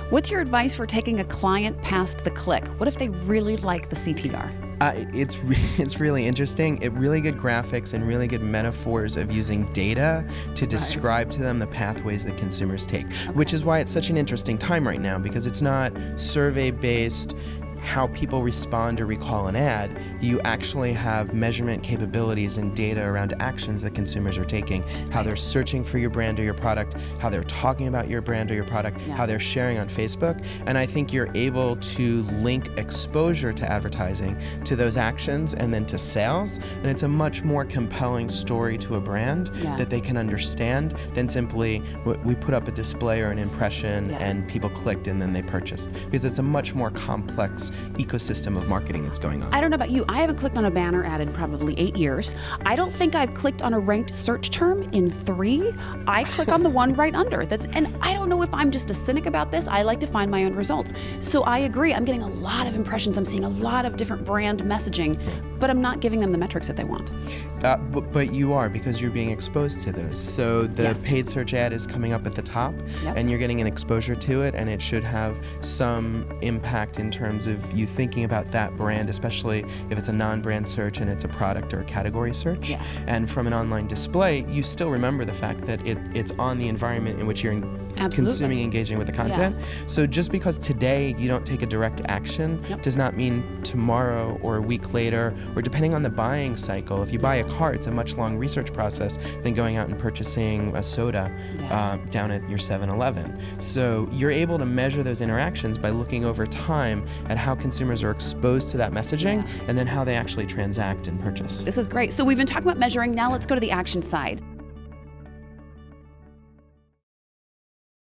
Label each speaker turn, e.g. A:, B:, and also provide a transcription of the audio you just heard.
A: What's your advice for taking a client past the click? What if they really like the CTR?
B: It's really interesting. Really good graphics and really good metaphors of using data to describe to them the pathways that consumers take, which is why it's such an interesting time right now, because it's not survey-based how people respond or recall an ad. You actually have measurement capabilities and data around actions that consumers are taking, how they're searching for your brand or your product, how they're talking about your brand or your product, how they're sharing on Facebook. And I think you're able to link exposure to advertising to those actions and then to sales. And it's a much more compelling story to a brand that they can understand than simply we put up a display or an impression and people clicked and then they purchased. Because it's a much more complex ecosystem of marketing that's going on.
A: I don't know about you, I haven't clicked on a banner ad in probably 8 years. I don't think I've clicked on a ranked search term in 3. I click on the one right under. And I don't know if I'm just a cynic about this. I like to find my own results. So I agree, I'm getting a lot of impressions. I'm seeing a lot of different brand messaging, but I'm not giving them the metrics that they want.
B: But you are, because you're being exposed to those. So the paid search ad is coming up at the top, and you're getting an exposure to it, and it should have some impact in terms of you thinking about that brand, especially if it's a non-brand search and it's a product or a category search. And from an online display, you still remember the fact that it's on the environment in which you're consuming, engaging with the content. So just because today you don't take a direct action does not mean tomorrow or a week later, or depending on the buying cycle. If you buy a car, it's a much long research process than going out and purchasing a soda down at your 7-Eleven. So you're able to measure those interactions by looking over time at how consumers are exposed to that messaging and then how they actually transact and purchase.
A: This is great. So we've been talking about measuring. Now let's go to the action side.